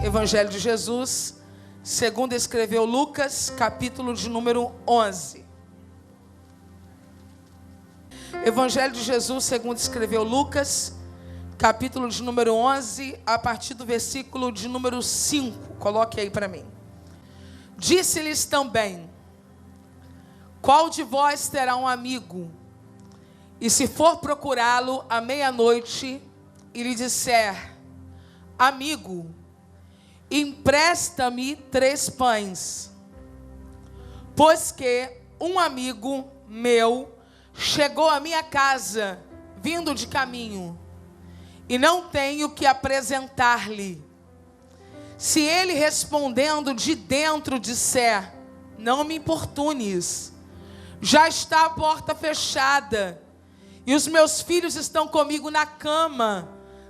Evangelho de Jesus, segundo escreveu Lucas, capítulo de número 11. Evangelho de Jesus, segundo escreveu Lucas, capítulo de número 11, a partir do versículo de número 5. Coloque aí para mim. Disse-lhes também: qual de vós terá um amigo, e se for procurá-lo à meia-noite, e lhe disser: amigo, empresta-me 3 pães, pois que um amigo meu chegou à minha casa, vindo de caminho, e não tenho que apresentar-lhe. Se ele respondendo de dentro disser: não me importunes, já está a porta fechada, e os meus filhos estão comigo na cama,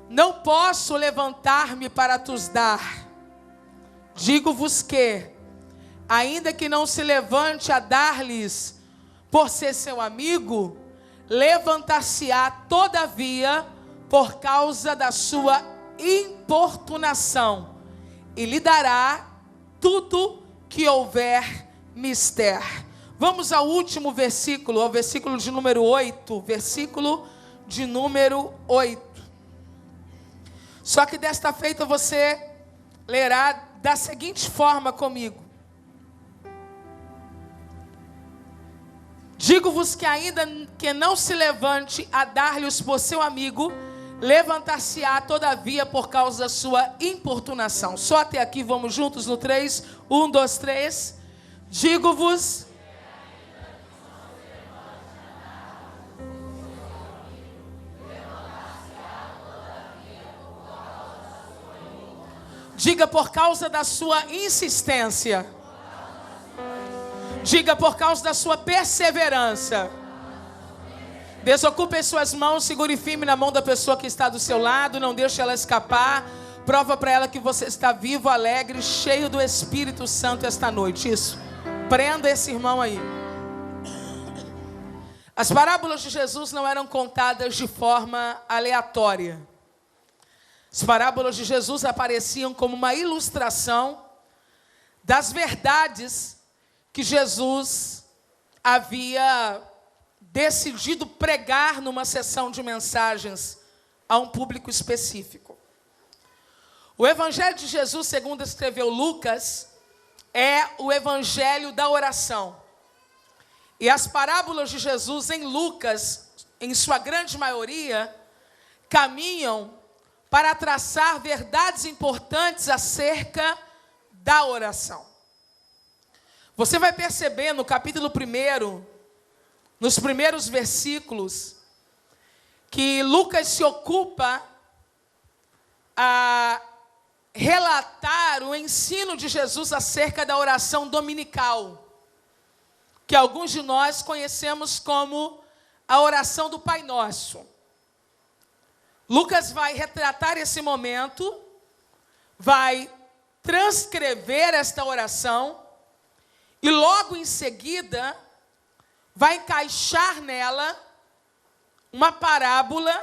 não posso levantar-me para tos dar. Digo-vos que, ainda que não se levante a dar-lhes, por ser seu amigo, levantar-se-á todavia por causa da sua importunação, e lhe dará tudo que houver mister. Vamos ao último versículo, ao versículo de número 8, versículo de número 8. Só que desta feita você lerá da seguinte forma comigo. Digo-vos que ainda que não se levante a dar-lhes por seu amigo, levantar-se-á todavia por causa da sua importunação. Só até aqui, vamos juntos no 3. 1, 2, 3. Digo-vos. Diga: por causa da sua insistência. Diga: por causa da sua perseverança. Desocupe as suas mãos, segure firme na mão da pessoa que está do seu lado, não deixe ela escapar. Prova para ela que você está vivo, alegre, cheio do Espírito Santo esta noite. Isso. Prenda esse irmão aí. As parábolas de Jesus não eram contadas de forma aleatória. As parábolas de Jesus apareciam como uma ilustração das verdades que Jesus havia decidido pregar numa sessão de mensagens a um público específico. O Evangelho de Jesus, segundo escreveu Lucas, é o Evangelho da oração. E as parábolas de Jesus em Lucas, em sua grande maioria, caminham para traçar verdades importantes acerca da oração. Você vai perceber no capítulo 1, nos primeiros versículos, que Lucas se ocupa a relatar o ensino de Jesus acerca da oração dominical, que alguns de nós conhecemos como a oração do Pai Nosso. Lucas vai retratar esse momento, vai transcrever esta oração e logo em seguida vai encaixar nela uma parábola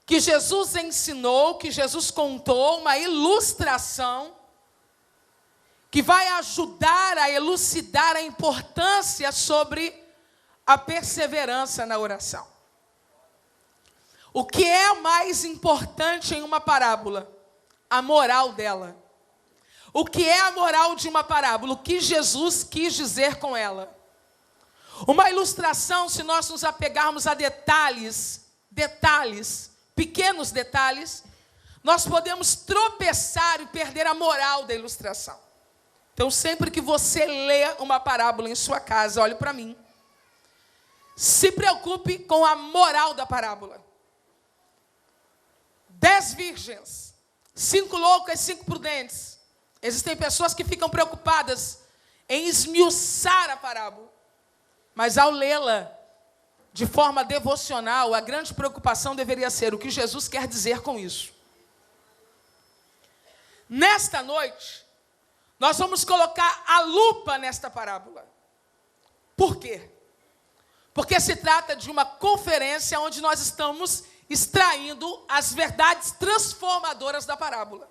que Jesus ensinou, que Jesus contou, uma ilustração que vai ajudar a elucidar a importância sobre a perseverança na oração. O que é mais importante em uma parábola? A moral dela. O que é a moral de uma parábola? O que Jesus quis dizer com ela? Uma ilustração, se nós nos apegarmos a detalhes, pequenos detalhes, nós podemos tropeçar e perder a moral da ilustração. Então, sempre que você lê uma parábola em sua casa, olhe para mim, se preocupe com a moral da parábola. 10 virgens, 5 loucas, 5 prudentes. Existem pessoas que ficam preocupadas em esmiuçar a parábola. Mas ao lê-la de forma devocional, a grande preocupação deveria ser o que Jesus quer dizer com isso. Nesta noite, nós vamos colocar a lupa nesta parábola. Por quê? Porque se trata de uma conferência onde nós estamos extraindo as verdades transformadoras da parábola.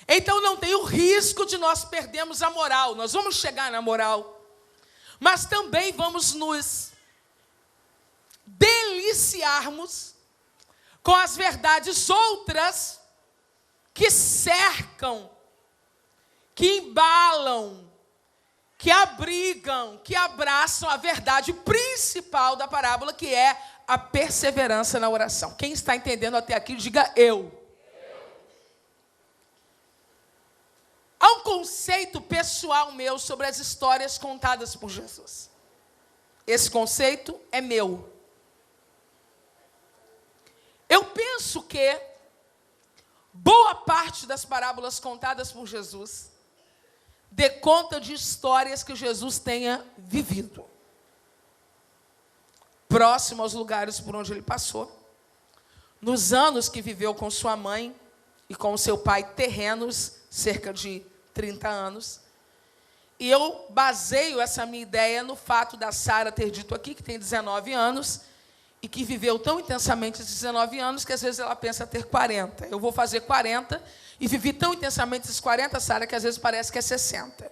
Então não tem o risco de nós perdermos a moral. Nós vamos chegar na moral, mas também vamos nos deliciarmos com as verdades outras que cercam, que embalam, que abrigam, que abraçam a verdade principal da parábola, que é a perseverança na oração. Quem está entendendo até aqui, diga eu. Há um conceito pessoal meu sobre as histórias contadas por Jesus. Esse conceito é meu. Eu penso que boa parte das parábolas contadas por Jesus dê conta de histórias que Jesus tenha vivido, próximo aos lugares por onde ele passou, nos anos que viveu com sua mãe e com seu pai terrenos, cerca de 30 anos. E eu baseio essa minha ideia no fato da Sara ter dito aqui que tem 19 anos e que viveu tão intensamente esses 19 anos que às vezes ela pensa ter 40. Eu vou fazer 40 e vivi tão intensamente esses 40, Sara, que às vezes parece que é 60.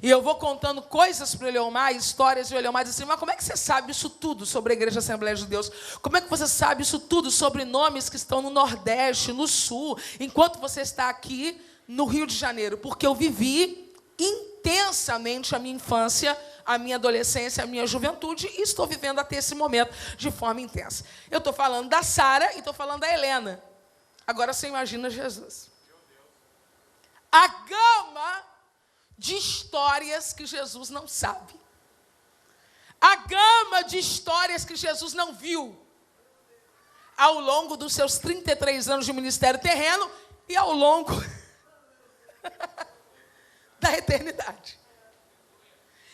E eu vou contando coisas para o Eleomar, histórias, e o Eleomar diz assim: mas como é que você sabe isso tudo sobre a Igreja Assembleia de Deus? Como é que você sabe isso tudo sobre nomes que estão no Nordeste, no Sul, enquanto você está aqui no Rio de Janeiro? Porque eu vivi intensamente a minha infância, a minha adolescência, a minha juventude, e estou vivendo até esse momento de forma intensa. Eu estou falando da Sara e estou falando da Helena. Agora você imagina Jesus. A gama de histórias que Jesus não sabe. A gama de histórias que Jesus não viu ao longo dos seus 33 anos de ministério terreno e ao longo da eternidade.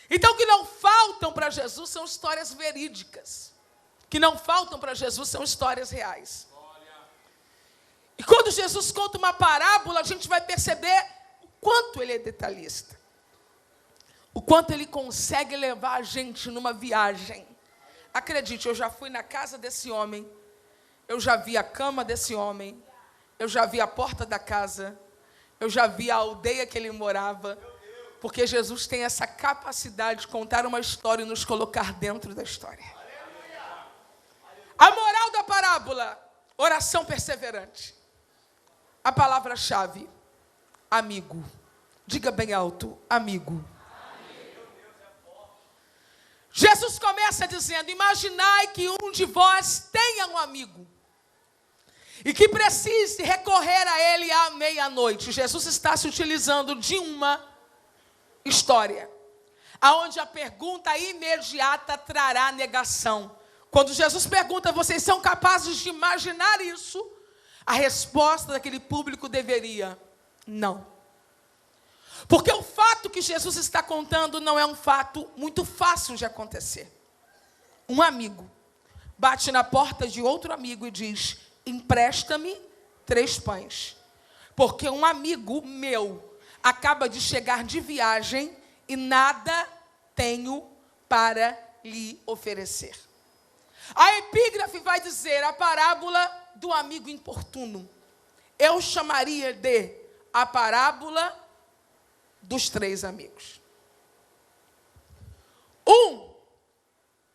Então, o que não faltam para Jesus são histórias verídicas. O que não faltam para Jesus são histórias reais. E quando Jesus conta uma parábola, a gente vai perceber o quanto ele é detalhista. O quanto ele consegue levar a gente numa viagem. Acredite, eu já fui na casa desse homem, eu já vi a cama desse homem, eu já vi a porta da casa, eu já vi a aldeia que ele morava, porque Jesus tem essa capacidade de contar uma história e nos colocar dentro da história. A moral da parábola: oração perseverante. A palavra-chave: amigo. Diga bem alto: amigo. Jesus começa dizendo: imaginai que um de vós tenha um amigo e que precise recorrer a ele à meia-noite. Jesus está se utilizando de uma história, aonde a pergunta imediata trará negação. Quando Jesus pergunta: vocês são capazes de imaginar isso? A resposta daquele público deveria: não. Porque o fato que Jesus está contando não é um fato muito fácil de acontecer. Um amigo bate na porta de outro amigo e diz: empresta-me 3 pães. Porque um amigo meu acaba de chegar de viagem e nada tenho para lhe oferecer. A epígrafe vai dizer a parábola do amigo importuno. Eu chamaria de a parábola dos 3 amigos. Um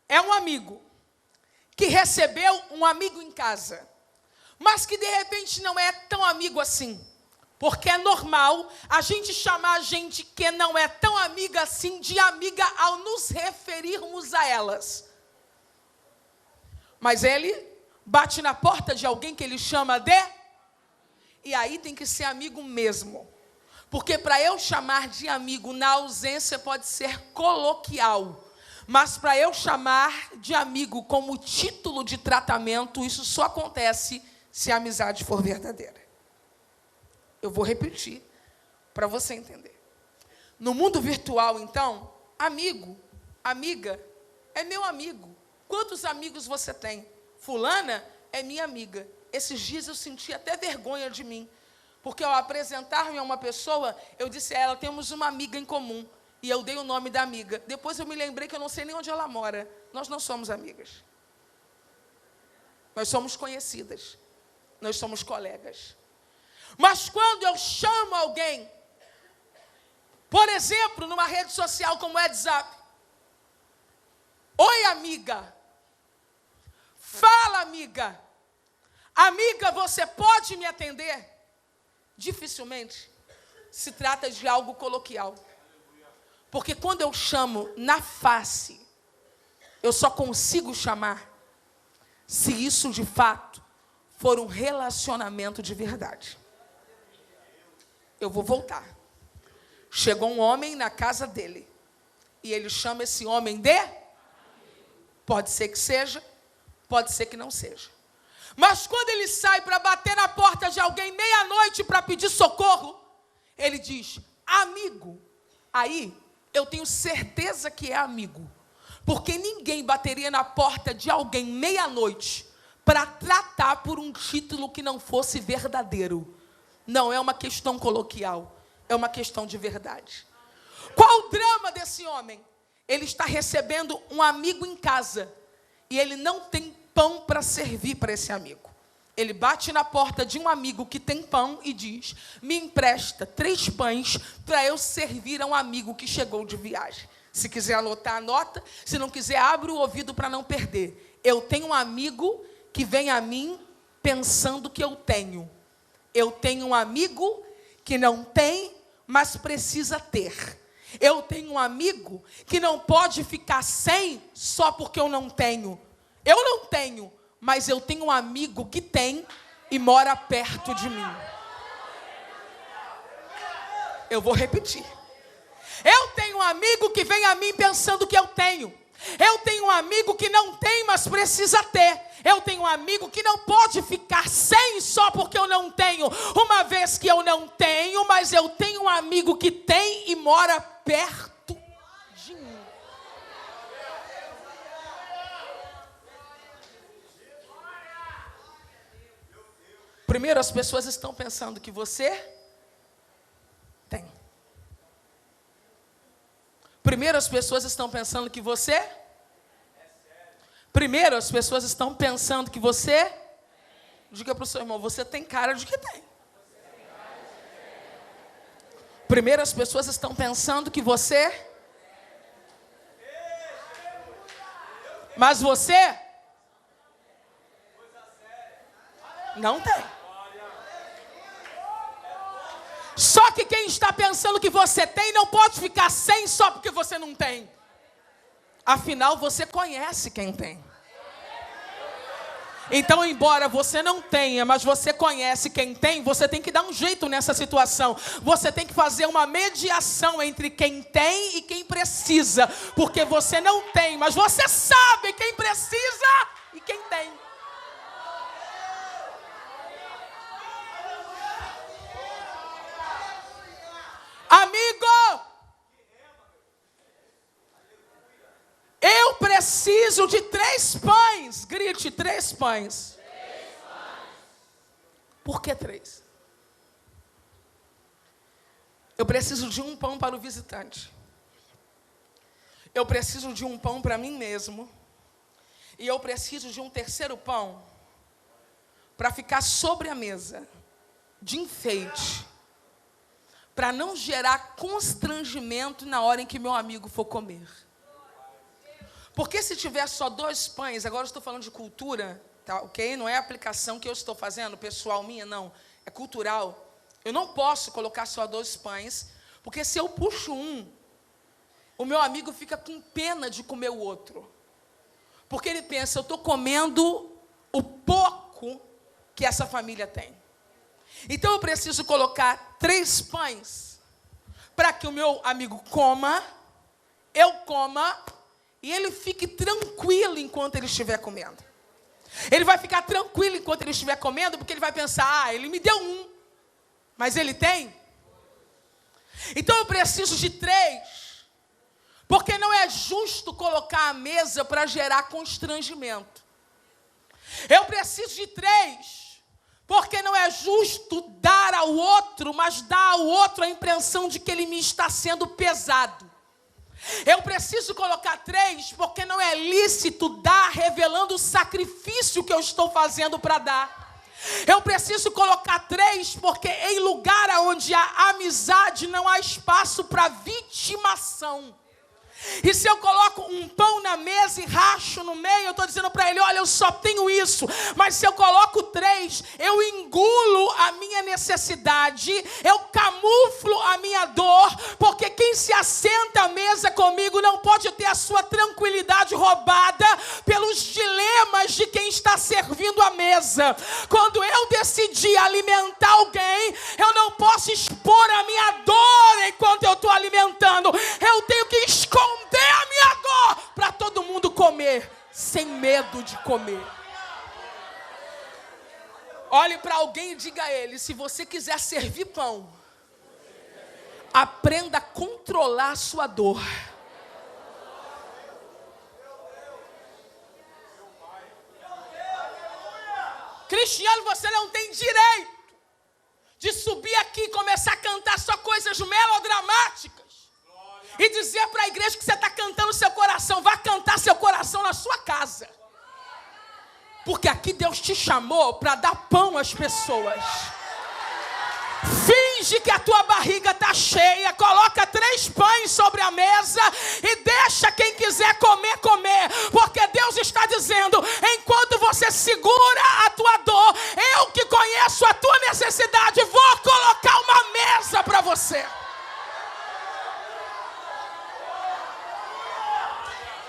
é um amigo que recebeu um amigo em casa, mas que de repente não é tão amigo assim. Porque é normal a gente chamar a gente que não é tão amiga assim de amiga ao nos referirmos a elas. Mas ele bate na porta de alguém que ele chama de... E aí tem que ser amigo mesmo. Porque para eu chamar de amigo na ausência pode ser coloquial. Mas para eu chamar de amigo como título de tratamento, isso só acontece se a amizade for verdadeira. Eu vou repetir para você entender. No mundo virtual, então, amigo, amiga, é meu amigo. Quantos amigos você tem? Fulana é minha amiga. Esses dias eu senti até vergonha de mim. Porque ao apresentar-me a uma pessoa, eu disse a ela: temos uma amiga em comum. E eu dei o nome da amiga. Depois eu me lembrei que eu não sei nem onde ela mora. Nós não somos amigas. Nós somos conhecidas. Nós somos colegas. Mas quando eu chamo alguém, por exemplo, numa rede social como o WhatsApp, oi, amiga. Fala, amiga. Amiga, você pode me atender? Dificilmente se trata de algo coloquial. Porque quando eu chamo na face, eu só consigo chamar se isso de fato for um relacionamento de verdade. Eu vou voltar. Chegou um homem na casa dele. E ele chama esse homem de? Pode ser que seja, pode ser que não seja. Mas quando ele sai para bater na porta de alguém meia-noite para pedir socorro, ele diz, amigo. Aí, eu tenho certeza que é amigo. Porque ninguém bateria na porta de alguém meia-noite para tratar por um título que não fosse verdadeiro. Não é uma questão coloquial. É uma questão de verdade. Qual o drama desse homem? Ele está recebendo um amigo em casa. E ele não tem pão para servir para esse amigo. Ele bate na porta de um amigo que tem pão e diz, me empresta 3 pães para eu servir a um amigo que chegou de viagem. Se quiser anotar, anota. Se não quiser, abre o ouvido para não perder. Eu tenho um amigo que vem a mim pensando que eu tenho. Eu tenho um amigo que não tem, mas precisa ter. Eu tenho um amigo que não pode ficar sem só porque eu não tenho. Eu não tenho, mas eu tenho um amigo que tem e mora perto de mim. Eu vou repetir. Eu tenho um amigo que vem a mim pensando que eu tenho. Eu tenho um amigo que não tem, mas precisa ter. Eu tenho um amigo que não pode ficar sem só porque eu não tenho. Uma vez que eu não tenho, mas eu tenho um amigo que tem e mora perto de mim. Primeiro, as pessoas estão pensando que você tem. Primeiro, as pessoas estão pensando que você... Primeiro, as pessoas estão pensando que você... Diga para o seu irmão, você tem cara de que tem. Primeiro, as pessoas estão pensando que você... Mas você... Não tem. Só que quem está pensando que você tem não pode ficar sem só porque você não tem. Afinal, você conhece quem tem. Então, embora você não tenha, mas você conhece quem tem, você tem que dar um jeito nessa situação. Você tem que fazer uma mediação entre quem tem e quem precisa. Porque você não tem, mas você sabe quem precisa e quem tem. Amigo, eu preciso de 3 pães. Grite, 3 pães. 3 pães. Por que 3? Eu preciso de um pão para o visitante. Eu preciso de um pão para mim mesmo. E eu preciso de um 3º pão para ficar sobre a mesa, de enfeite. Para não gerar constrangimento na hora em que meu amigo for comer. Porque se tiver só 2 pães, agora eu estou falando de cultura, tá, ok? Não é a aplicação que eu estou fazendo, pessoal minha, não. É cultural. Eu não posso colocar só 2 pães, porque se eu puxo um, o meu amigo fica com pena de comer o outro. Porque ele pensa, eu estou comendo o pouco que essa família tem. Então eu preciso colocar 3 pães para que o meu amigo coma, eu coma e ele fique tranquilo enquanto ele estiver comendo. Ele vai ficar tranquilo enquanto ele estiver comendo, porque ele vai pensar, ele me deu um, mas ele tem. Então eu preciso de 3, porque não é justo colocar a mesa para gerar constrangimento. Eu preciso de 3. Porque não é justo dar ao outro, mas dar ao outro a impressão de que ele me está sendo pesado. Eu preciso colocar 3, porque não é lícito dar revelando o sacrifício que eu estou fazendo para dar. Eu preciso colocar 3, porque em lugar onde há amizade não há espaço para vitimação. E se eu coloco um pão na mesa e racho no meio, eu estou dizendo para ele, olha, eu só tenho isso. Mas se eu coloco 3, eu engulo a minha necessidade, eu camuflo a minha dor, porque quem se assenta à mesa comigo não pode ter a sua tranquilidade roubada pelos dilemas de quem está servindo a mesa. Quando eu decidi alimentar alguém, eu não posso expor a minha dor enquanto eu estou alimentando. Eu tenho que esconder a minha dor para todo mundo comer, sem medo de comer. Olhe para alguém e diga a ele, se você quiser servir pão, aprenda a controlar a sua dor. Cristiano, você não tem direito de subir aqui e começar a cantar só coisas melodramáticas e dizer para a igreja que você está cantando seu coração. Vá cantar seu coração na sua casa. Porque aqui Deus te chamou para dar pão às pessoas. Finge que a tua barriga está cheia. Coloca 3 pães sobre a mesa e deixa quem quiser comer, comer. Porque Deus está dizendo, enquanto você segura a tua dor, eu que conheço a tua necessidade, vou colocar uma mesa para você.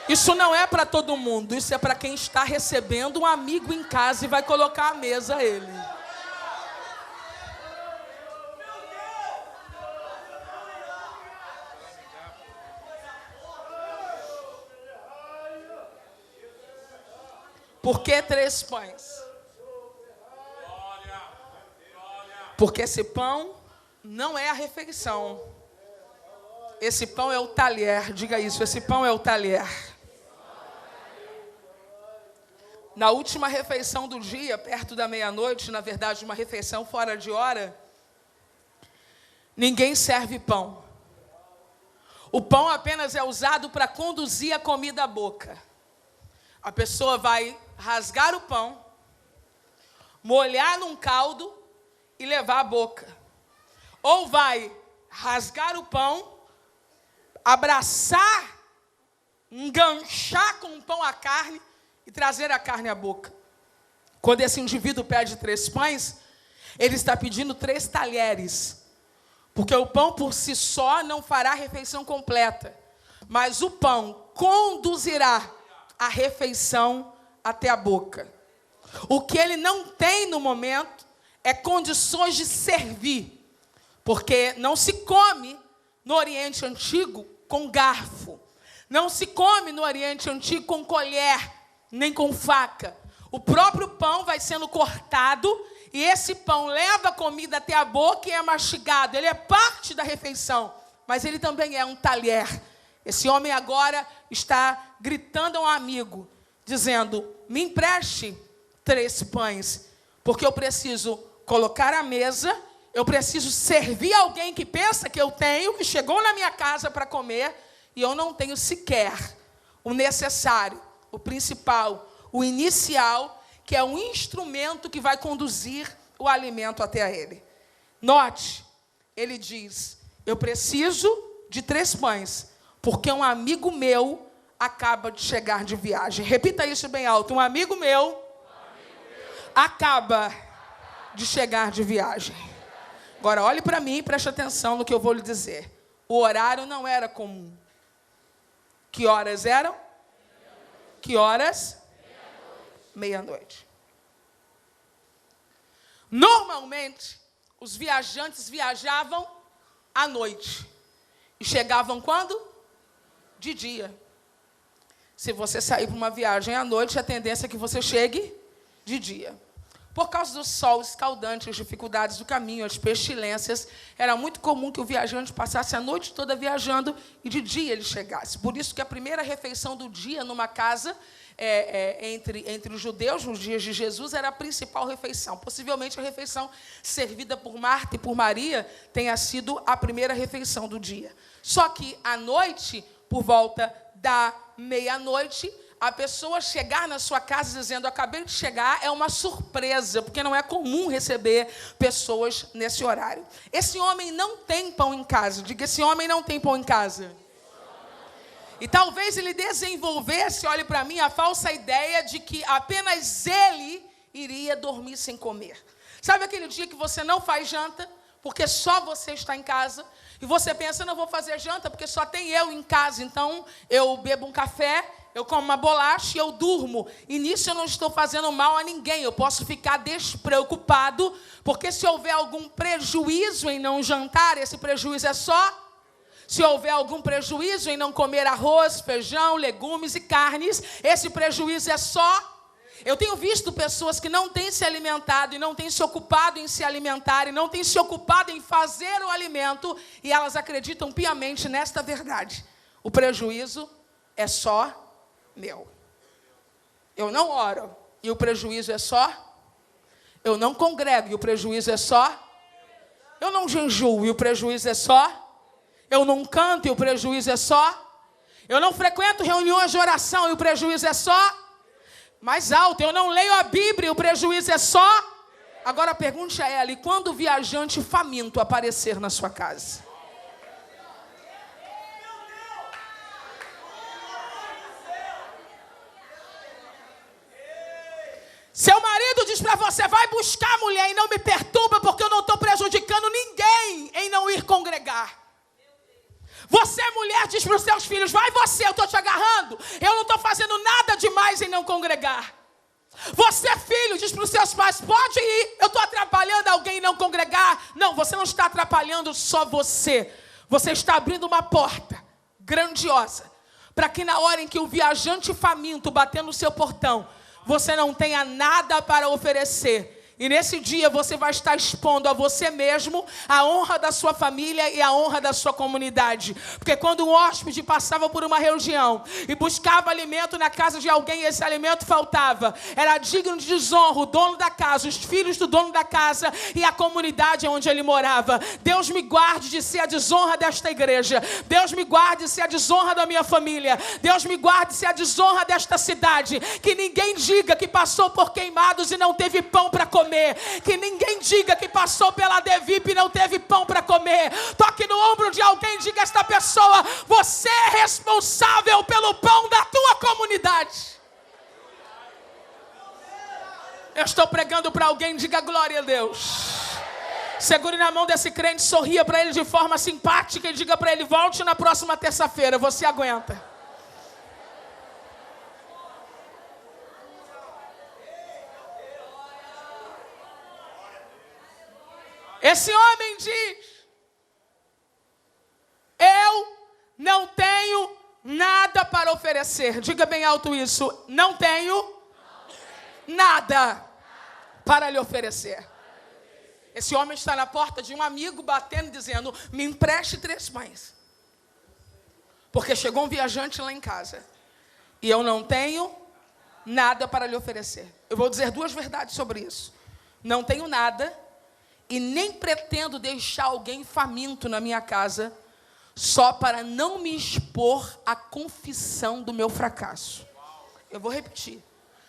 Isso não é para todo mundo, isso é para quem está recebendo um amigo em casa e vai colocar a mesa a ele. Por que 3 pães? Porque esse pão não é a refeição. Esse pão é o talher, diga isso, esse pão é o talher. Na última refeição do dia, perto da meia-noite, na verdade uma refeição fora de hora, ninguém serve pão. O pão apenas é usado para conduzir a comida à boca. A pessoa vai rasgar o pão, molhar num caldo e levar à boca. Ou vai rasgar o pão, abraçar, enganchar com o pão a carne e trazer a carne à boca. Quando esse indivíduo pede 3 pães, ele está pedindo 3 talheres. Porque o pão por si só não fará a refeição completa. Mas o pão conduzirá a refeição até a boca. O que ele não tem no momento é condições de servir. Porque não se come no Oriente Antigo com garfo. Não se come no Oriente Antigo com colher, nem com faca. O próprio pão vai sendo cortado e esse pão leva a comida até a boca e é mastigado. Ele é parte da refeição, mas ele também é um talher. Esse homem agora está gritando a um amigo, dizendo, me empreste 3 pães, porque eu preciso colocar à mesa, eu preciso servir alguém que pensa que eu tenho, que chegou na minha casa para comer, e eu não tenho sequer o necessário, o principal, o inicial, que é um instrumento que vai conduzir o alimento até ele. Note, ele diz, eu preciso de 3 pães, porque um amigo meu acaba de chegar de viagem. Repita isso bem alto, um amigo meu acaba de chegar de viagem. Agora, olhe para mim e preste atenção no que eu vou lhe dizer. O horário não era comum. Que horas eram? Que horas? Meia-noite. Normalmente, os viajantes viajavam à noite. E chegavam quando? De dia. Se você sair para uma viagem à noite, a tendência é que você chegue de dia. Por causa do sol escaldante, as dificuldades do caminho, as pestilências, era muito comum que o viajante passasse a noite toda viajando e de dia ele chegasse. Por isso que a primeira refeição do dia numa casa, entre os judeus, nos dias de Jesus, era a principal refeição. Possivelmente a refeição servida por Marta e por Maria tenha sido a primeira refeição do dia. Só que à noite, por volta da meia-noite, a pessoa chegar na sua casa dizendo, acabei de chegar, é uma surpresa, porque não é comum receber pessoas nesse horário. Esse homem não tem pão em casa. Diga, esse homem não tem pão em casa. E talvez ele desenvolvesse, olhe para mim, a falsa ideia de que apenas ele iria dormir sem comer. Sabe aquele dia que você não faz janta, porque só você está em casa, e você pensa, não vou fazer janta, porque só tem eu em casa, então eu bebo um café, eu como uma bolacha e eu durmo. E nisso eu não estou fazendo mal a ninguém, eu posso ficar despreocupado, porque se houver algum prejuízo em não jantar, esse prejuízo é só... Se houver algum prejuízo em não comer arroz, feijão, legumes e carnes, esse prejuízo é só... Eu tenho visto pessoas que não têm se alimentado e não têm se ocupado em se alimentar e não têm se ocupado em fazer o alimento e elas acreditam piamente nesta verdade. O prejuízo é só meu. Eu não oro e o prejuízo é só... Eu não congrego e o prejuízo é só... Eu não jejuo e o prejuízo é só... Eu não canto e o prejuízo é só... Eu não frequento reuniões de oração e o prejuízo é só... Mais alto, eu não leio a Bíblia e o prejuízo é só... Agora pergunte a ela, e quando o viajante faminto aparecer na sua casa? Seu marido diz para você, vai buscar a mulher e não me perturba porque eu não estou prejudicando ninguém em não ir congregar. Você, mulher, diz para os seus filhos, vai você, eu estou te agarrando. Eu não estou fazendo nada demais em não congregar. Você, filho, diz para os seus pais, pode ir, eu estou atrapalhando alguém em não congregar. Não, você não está atrapalhando só você. Você está abrindo uma porta grandiosa para que na hora em que o viajante faminto bater no seu portão, você não tenha nada para oferecer. E nesse dia você vai estar expondo a você mesmo a honra da sua família e a honra da sua comunidade. Porque quando um hóspede passava por uma região e buscava alimento na casa de alguém e esse alimento faltava, era digno de desonra o dono da casa, os filhos do dono da casa e a comunidade onde ele morava. Deus me guarde de ser a desonra desta igreja. Deus me guarde de ser a desonra da minha família. Deus me guarde de ser a desonra desta cidade. Que ninguém diga que passou por Queimados e não teve pão para comer. Que ninguém diga que passou pela Devip e não teve pão para comer. Toque no ombro de alguém e diga a esta pessoa, você é responsável pelo pão da tua comunidade. Eu estou pregando para alguém, diga glória a Deus. Segure na mão desse crente, sorria para ele de forma simpática e diga para ele, volte na próxima terça-feira, você aguenta. Esse homem diz, eu não tenho nada para oferecer. Diga bem alto isso, não tenho nada para lhe oferecer. Esse homem está na porta de um amigo batendo e dizendo, me empreste 3 pães. Porque chegou um viajante lá em casa e eu não tenho nada para lhe oferecer. Eu vou dizer 2 verdades sobre isso. Não tenho nada. E nem pretendo deixar alguém faminto na minha casa, só para não me expor à confissão do meu fracasso. Eu vou repetir.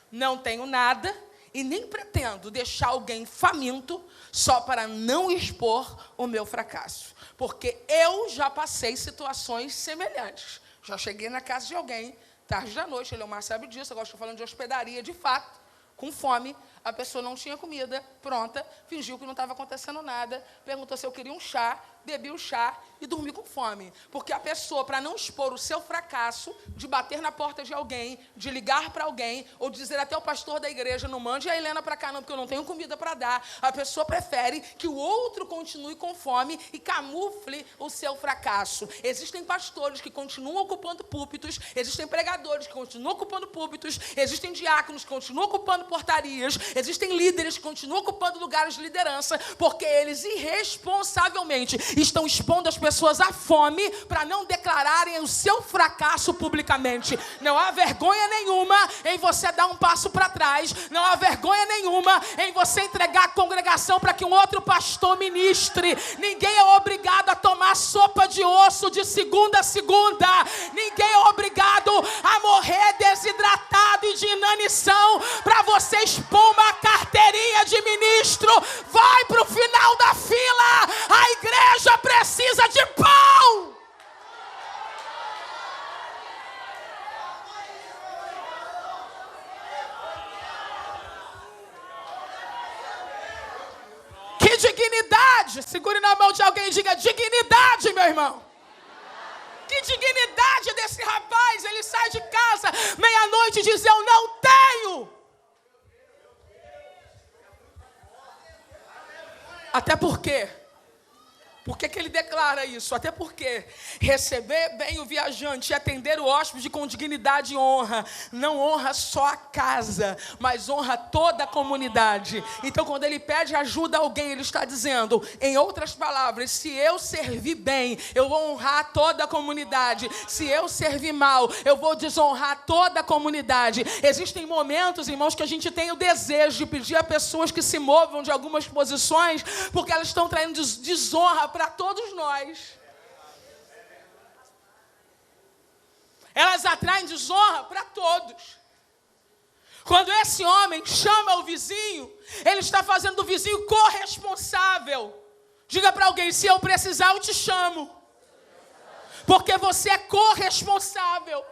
Não tenho nada e nem pretendo deixar alguém faminto, só para não expor o meu fracasso. Porque eu já passei situações semelhantes. Já cheguei na casa de alguém, tarde da noite, Eleomar sabe disso, agora estou falando de hospedaria de fato, com fome. A pessoa não tinha comida pronta, fingiu que não estava acontecendo nada, perguntou se eu queria um chá, bebi o chá e dormi com fome. Porque a pessoa, para não expor o seu fracasso, de bater na porta de alguém, de ligar para alguém, ou de dizer até o pastor da igreja, não mande a Helena para cá não, porque eu não tenho comida para dar, a pessoa prefere que o outro continue com fome e camufle o seu fracasso. Existem pastores que continuam ocupando púlpitos, existem pregadores que continuam ocupando púlpitos, existem diáconos que continuam ocupando portarias, Existem líderes que continuam ocupando lugares de liderança porque eles irresponsavelmente estão expondo as pessoas à fome para não declararem o seu fracasso publicamente. Não há vergonha nenhuma em você dar um passo para trás. Não há vergonha nenhuma em você entregar a congregação para que um outro pastor ministre. Ninguém é obrigado a tomar sopa de osso de segunda a segunda. Ninguém é obrigado a morrer desidratado e de inanição para você expor uma carteirinha de ministro. Vai para o final da fila. A igreja precisa de pão. Que dignidade. Segure na mão de alguém e diga: dignidade, meu irmão. Que dignidade desse rapaz. Ele sai de casa meia-noite e diz: eu não tenho. Até porque, por que ele declara isso? Até porque receber bem o viajante e atender o hóspede com dignidade e honra, não honra só a casa, mas honra toda a comunidade. Então, quando ele pede ajuda a alguém, ele está dizendo, em outras palavras, se eu servir bem, eu vou honrar toda a comunidade. Se eu servir mal, eu vou desonrar toda a comunidade. Existem momentos, irmãos, que a gente tem o desejo de pedir a pessoas que se movam de algumas posições, porque elas estão traindo desonra para todos nós. Elas atraem desonra para todos. Quando esse homem chama o vizinho, ele está fazendo do vizinho corresponsável. Diga para alguém: se eu precisar, eu te chamo. Porque você é corresponsável.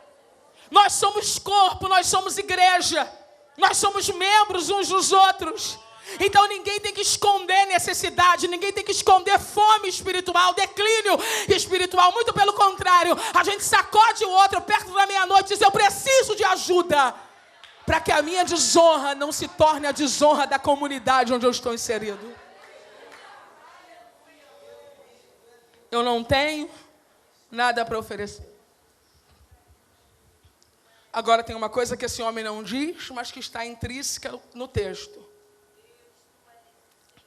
Nós somos corpo, nós somos igreja. Nós somos membros uns dos outros. Então ninguém tem que esconder necessidade, ninguém tem que esconder fome espiritual, declínio espiritual. Muito pelo contrário, a gente sacode o outro perto da meia-noite e diz: eu preciso de ajuda, para que a minha desonra não se torne a desonra da comunidade onde eu estou inserido. Eu não tenho nada para oferecer. Agora tem uma coisa que esse homem não diz, mas que está intrínseca no texto.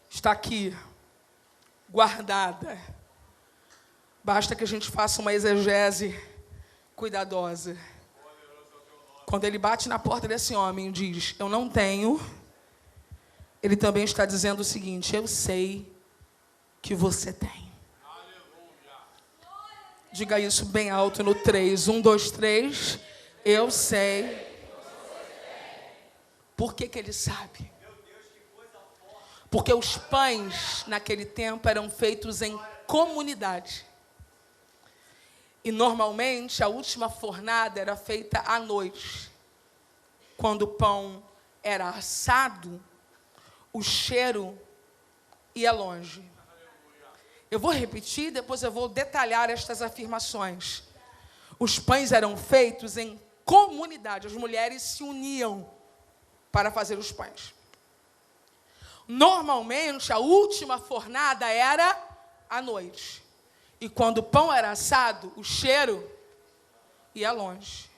Está aqui, guardada. Basta que a gente faça uma exegese cuidadosa. Quando ele bate na porta desse homem e diz: eu não tenho, ele também está dizendo o seguinte: eu sei que você tem. Diga isso bem alto no 3. 1, 2, 3. Eu sei. Por que ele sabe? Porque os pães, naquele tempo, eram feitos em comunidade. E, normalmente, a última fornada era feita à noite. Quando o pão era assado, o cheiro ia longe. Eu vou repetir, depois eu vou detalhar estas afirmações. Os pães eram feitos em comunidade. As mulheres se uniam para fazer os pães. Normalmente, a última fornada era à noite. E quando o pão era assado, o cheiro ia longe.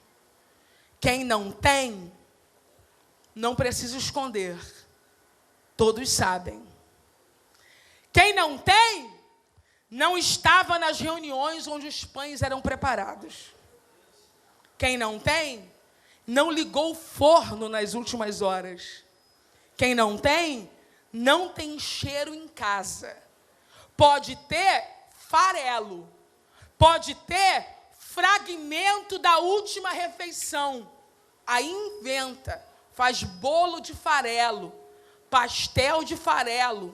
Quem não tem, não precisa esconder. Todos sabem. Quem não tem, não estava nas reuniões onde os pães eram preparados. Quem não tem, não ligou o forno nas últimas horas. Quem não tem cheiro em casa. Pode ter farelo. Pode ter fragmento da última refeição. Aí inventa. Faz bolo de farelo. Pastel de farelo.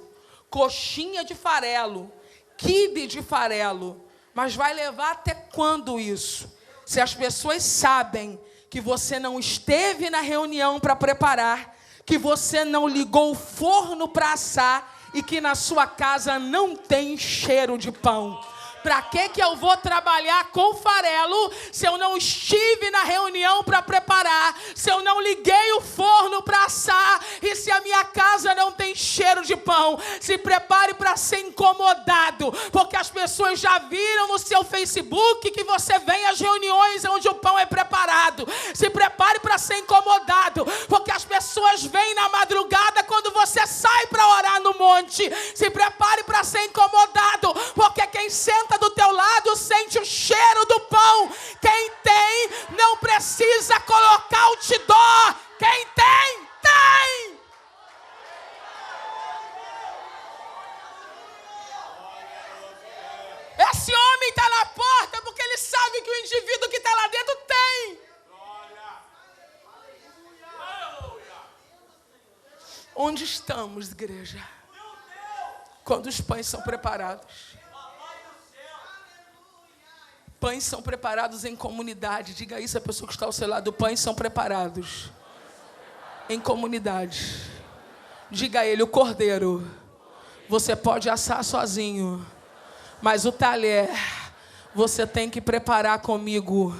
Coxinha de farelo. Quibe de farelo. Mas vai levar até quando isso? Se as pessoas sabem que você não esteve na reunião para preparar, que você não ligou o forno para assar e que na sua casa não tem cheiro de pão. Para que eu vou trabalhar com farelo se eu não estive na reunião para preparar, se eu não liguei o forno para assar e se a minha casa não tem cheiro de pão? Se prepare para ser incomodado, porque as pessoas já viram no seu Facebook que você vem às reuniões onde o pão é preparado. Se prepare para ser incomodado, porque as pessoas vêm na madrugada Onde estamos, igreja? Quando os pães são preparados. Pães são preparados em comunidade. Diga isso à pessoa que está ao seu lado. Pães são preparados em comunidade. Diga a ele, o cordeiro você pode assar sozinho, mas o talher você tem que preparar comigo.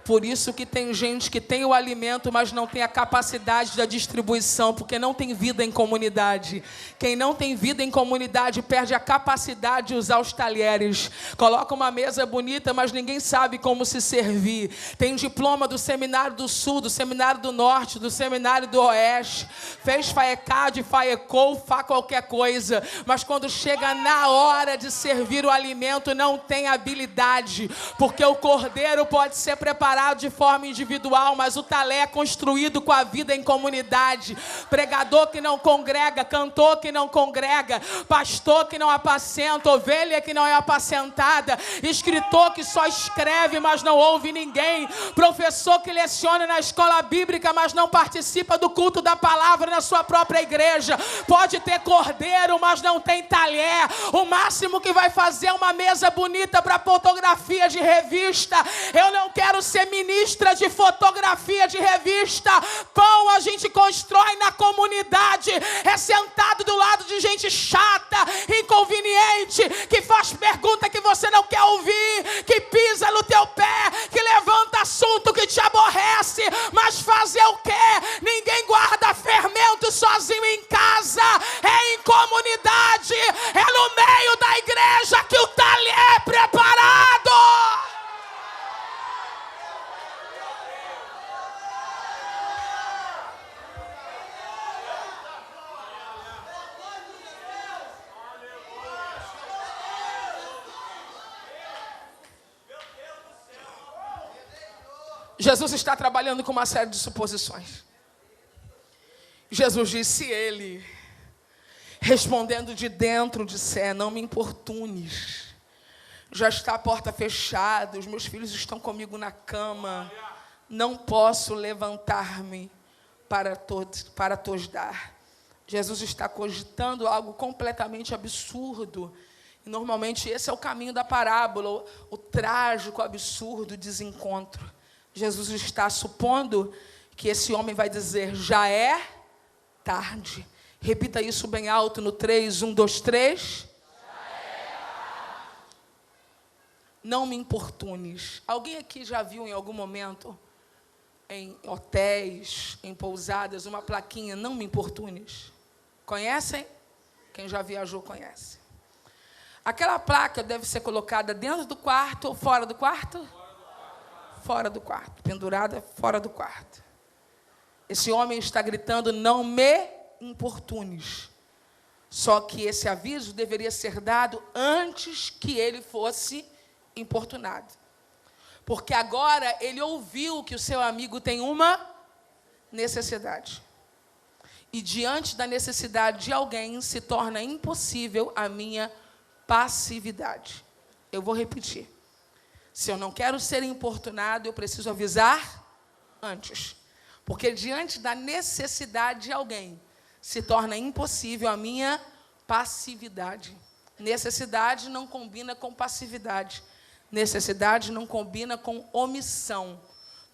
Por isso que tem gente que tem o alimento, mas não tem a capacidade da distribuição, porque não tem vida em comunidade. Quem não tem vida em comunidade perde a capacidade de usar os talheres. Coloca uma mesa bonita, mas ninguém sabe como se servir. Tem diploma do Seminário do Sul, do Seminário do Norte, do Seminário do Oeste. Fez FAECAD, FAECOL, qualquer coisa. Mas quando chega na hora de servir o alimento, não tem habilidade. Porque o cordeiro pode ser preparado de forma individual, mas o talher é construído com a vida em comunidade. Pregador que não congrega, cantor que não congrega, pastor que não apacenta, ovelha que não é apacentada, escritor que só escreve, mas não ouve ninguém, professor que leciona na escola bíblica, mas não participa do culto da palavra na sua própria igreja. Pode ter cordeiro, mas não tem talher. O máximo que vai fazer é uma mesa bonita para fotografia de revista. Eu não quero ser ministra de fotografia de revista. Pão a gente constrói na comunidade. É sentado do lado de gente chata, inconveniente, que faz pergunta que você não quer ouvir, que pisa no teu pé, que levanta assunto que te aborrece. Mas fazer o quê? Ninguém guarda fermento sozinho em casa. É em comunidade. É no meio da igreja que o talher é preparado. Jesus está trabalhando com uma série de suposições. Jesus disse, ele, respondendo de dentro, disser, não me importunes. Já está a porta fechada, os meus filhos estão comigo na cama. Não posso levantar-me para tos dar. Jesus está cogitando algo completamente absurdo. E normalmente esse é o caminho da parábola, o trágico, absurdo, o desencontro. Jesus está supondo que esse homem vai dizer, já é tarde. Repita isso bem alto no 3, 1, 2, 3. Não me importunes. Alguém aqui já viu em algum momento, em hotéis, em pousadas, uma plaquinha, não me importunes? Conhecem? Quem já viajou conhece. Aquela placa deve ser colocada dentro do quarto ou fora do quarto? Fora do quarto, pendurada fora do quarto. Esse homem está gritando, não me importunes. Só que esse aviso deveria ser dado antes que ele fosse importunado. Porque agora ele ouviu que o seu amigo tem uma necessidade. E diante da necessidade de alguém, se torna impossível a minha passividade. Eu vou repetir. Se eu não quero ser importunado, eu preciso avisar antes. Porque diante da necessidade de alguém, se torna impossível a minha passividade. Necessidade não combina com passividade. Necessidade não combina com omissão.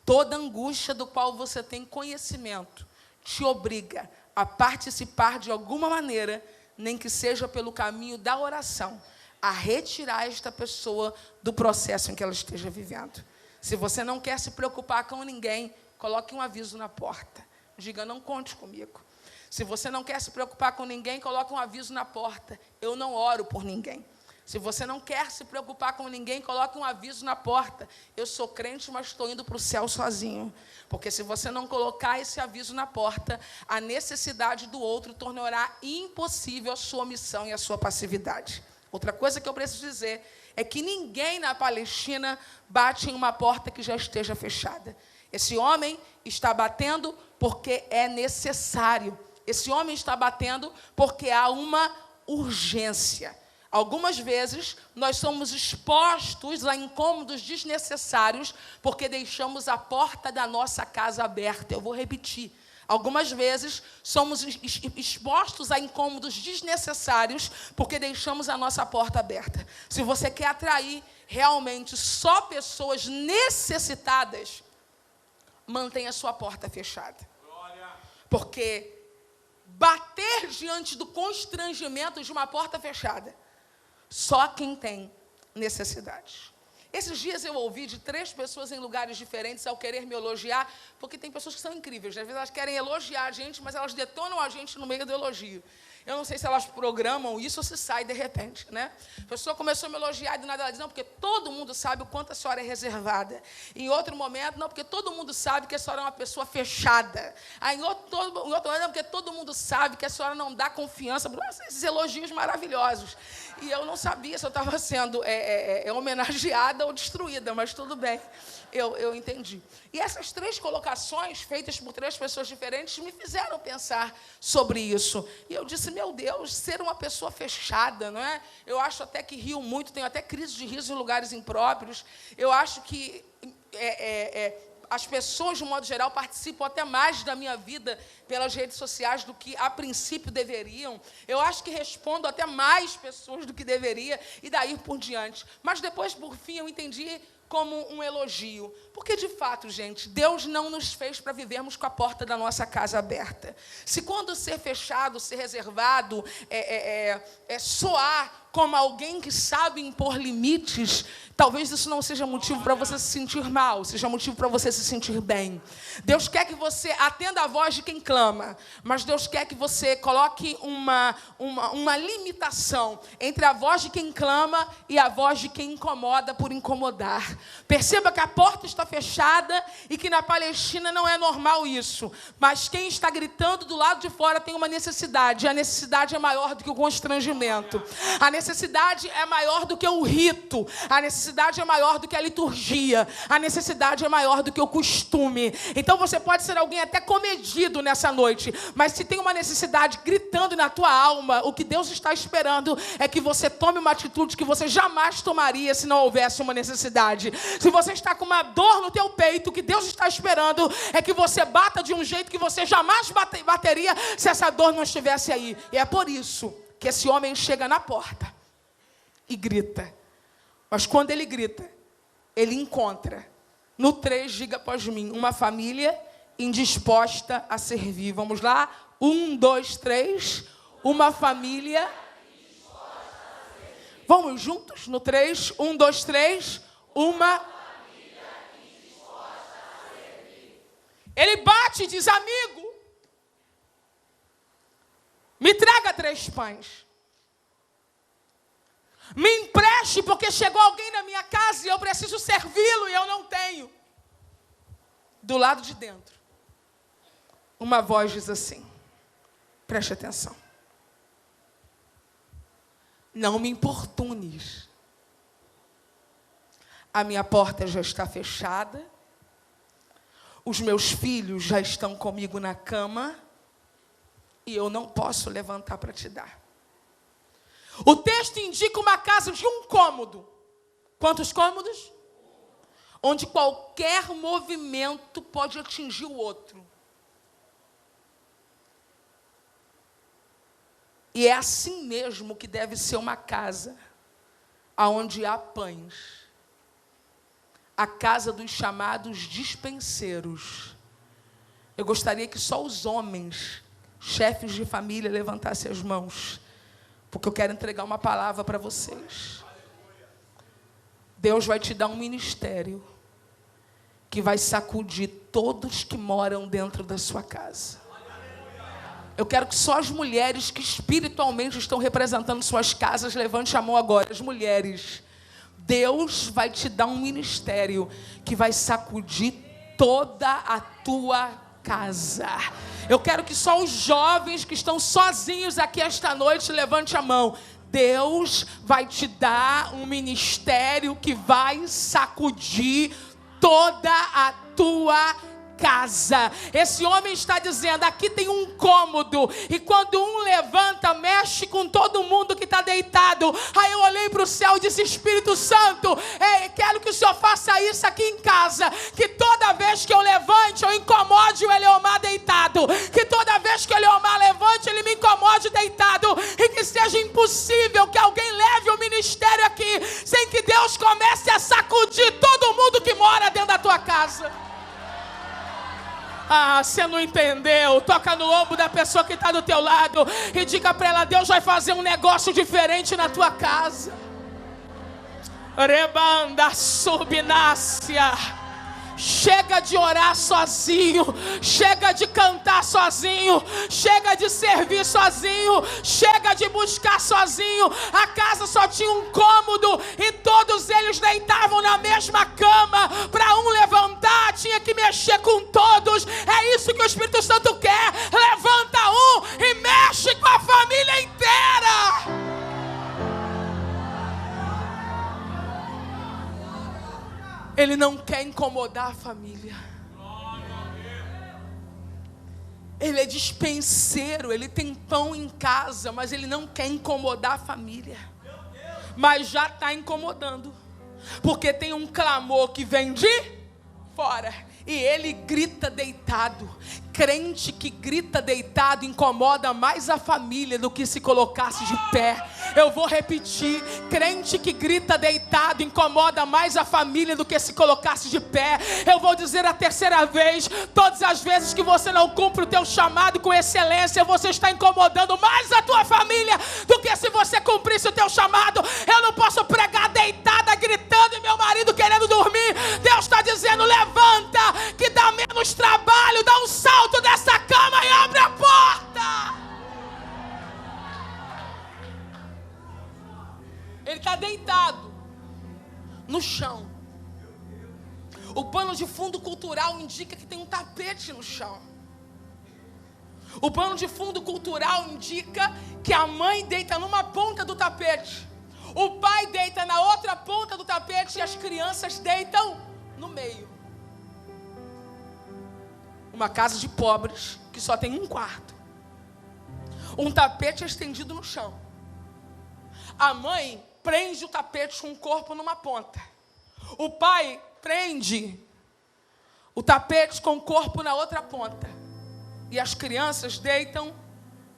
Toda angústia do qual você tem conhecimento te obriga a participar de alguma maneira, nem que seja pelo caminho da oração, a retirar esta pessoa do processo em que ela esteja vivendo. Se você não quer se preocupar com ninguém, coloque um aviso na porta. Diga, não conte comigo. Se você não quer se preocupar com ninguém, coloque um aviso na porta. Eu não oro por ninguém. Se você não quer se preocupar com ninguém, coloque um aviso na porta. Eu sou crente, mas estou indo para o céu sozinho. Porque se você não colocar esse aviso na porta, a necessidade do outro tornará impossível a sua omissão e a sua passividade. Outra coisa que eu preciso dizer é que ninguém na Palestina bate em uma porta que já esteja fechada. Esse homem está batendo porque é necessário. Esse homem está batendo porque há uma urgência. Algumas vezes, nós somos expostos a incômodos desnecessários porque deixamos a porta da nossa casa aberta. Eu vou repetir. Algumas vezes somos expostos a incômodos desnecessários porque deixamos a nossa porta aberta. Se você quer atrair realmente só pessoas necessitadas, mantenha a sua porta fechada. Porque bater diante do constrangimento de uma porta fechada, só quem tem necessidade. Esses dias eu ouvi de 3 pessoas em lugares diferentes ao querer me elogiar, porque tem pessoas que são incríveis, às vezes elas querem elogiar a gente, mas elas detonam a gente no meio do elogio. Eu não sei se elas programam isso ou se sai de repente, né? A pessoa começou a me elogiar e do nada ela diz, não, porque todo mundo sabe o quanto a senhora é reservada. Em outro momento, não, porque todo mundo sabe que a senhora é uma pessoa fechada. Aí, em outro momento, não, porque todo mundo sabe que a senhora não dá confiança. Esses elogios maravilhosos. E eu não sabia se eu estava sendo homenageada ou destruída, mas tudo bem, eu entendi. E essas 3 colocações, feitas por 3 pessoas diferentes, me fizeram pensar sobre isso. E eu disse, meu Deus, ser uma pessoa fechada, não é? Eu acho até que rio muito, tenho até crise de riso em lugares impróprios. Eu acho que as pessoas, de um modo geral, participam até mais da minha vida pelas redes sociais do que, a princípio, deveriam. Eu acho que respondo até mais pessoas do que deveria, e daí por diante. Mas depois, por fim, eu entendi como um elogio. Porque, de fato, gente, Deus não nos fez para vivermos com a porta da nossa casa aberta. Se quando ser fechado, ser reservado, soar como alguém que sabe impor limites, talvez isso não seja motivo para você se sentir mal, seja motivo para você se sentir bem. Deus quer que você atenda a voz de quem clama, mas Deus quer que você coloque uma limitação entre a voz de quem clama e a voz de quem incomoda por incomodar. Perceba que a porta está fechada e que na Palestina não é normal isso, mas quem está gritando do lado de fora tem uma necessidade, e a necessidade é maior do que o constrangimento. A necessidade é maior do que o rito, a necessidade é maior do que a liturgia, a necessidade é maior do que o costume. Então você pode ser alguém até comedido nessa noite, mas se tem uma necessidade gritando na tua alma, o que Deus está esperando é que você tome uma atitude que você jamais tomaria se não houvesse uma necessidade. Se você está com uma dor no teu peito, o que Deus está esperando é que você bata de um jeito que você jamais bateria se essa dor não estivesse aí. E é por isso que esse homem chega na porta e grita. Mas quando ele grita, ele encontra, no 3, diga após mim, uma família indisposta a servir. Vamos lá? 1, 2, 3. Uma família. Vamos juntos? No 3. 1, 2, 3. Uma família indisposta a servir. Ele bate e diz, amigo, me traga 3 pães. Me empreste, porque chegou alguém na minha casa e eu preciso servi-lo e eu não tenho. Do lado de dentro, uma voz diz assim, preste atenção. Não me importunes. A minha porta já está fechada. Os meus filhos já estão comigo na cama. E eu não posso levantar para te dar. O texto indica uma casa de 1 cômodo. Quantos cômodos? Onde qualquer movimento pode atingir o outro. E é assim mesmo que deve ser uma casa, onde há pães. A casa dos chamados dispenseiros. Eu gostaria que só os homens, chefes de família, levantassem as mãos, porque eu quero entregar uma palavra para vocês. Deus vai te dar um ministério que vai sacudir todos que moram dentro da sua casa. Eu quero que só as mulheres que espiritualmente estão representando suas casas, levante a mão agora. As mulheres. Deus vai te dar um ministério que vai sacudir toda a tua casa. Eu quero que só os jovens que estão sozinhos aqui esta noite, levante a mão. Deus vai te dar um ministério que vai sacudir toda a tua casa. Esse homem está dizendo, aqui tem um cômodo, e quando um levanta, mexe com todo mundo que está deitado. Aí eu olhei para o céu e disse, Espírito Santo, quero que o Senhor faça isso aqui em casa, que toda vez que eu levante, eu incomode o Eleomar deitado, que toda vez que o Eleomar levante, ele me incomode deitado, e que seja impossível que alguém leve o ministério aqui, sem que Deus comece a sacudir todo mundo que mora dentro da tua casa. Você não entendeu? Toca no ombro da pessoa que está do teu lado e diga para ela, Deus vai fazer um negócio diferente na tua casa. Rebanda subnácia. Chega de orar sozinho, chega de cantar sozinho, chega de servir sozinho, chega de buscar sozinho. A casa só tinha um cômodo e todos eles deitavam na mesma cama. Para um levantar, tinha que mexer com todos. É isso que o Espírito Santo quer. Levanta um e mexe com a família inteira. Ele não quer incomodar a família. Ele é despenseiro, ele tem pão em casa, mas ele não quer incomodar a família. Mas já está incomodando, porque tem um clamor que vem de fora, e ele grita deitado. Crente que grita deitado incomoda mais a família do que se colocasse de pé. Eu vou repetir, crente que grita deitado incomoda mais a família do que se colocasse de pé. Eu vou dizer a terceira vez, todas as vezes que você não cumpre o teu chamado com excelência, você está incomodando mais a tua família do que se você cumprisse o teu chamado. Eu não posso pregar deitada, gritando, e meu marido querendo dormir. Deus está dizendo, levanta, que dá menos trabalho, dá um salto dessa cama e abre a porta. Ele está deitado no chão. O pano de fundo cultural indica que tem um tapete no chão. O pano de fundo cultural indica que a mãe deita numa ponta do tapete, o pai deita na outra ponta do tapete e as crianças deitam no meio. Uma casa de pobres que só tem um quarto. Um tapete estendido no chão. A mãe prende o tapete com o corpo numa ponta. O pai prende o tapete com o corpo na outra ponta. E as crianças deitam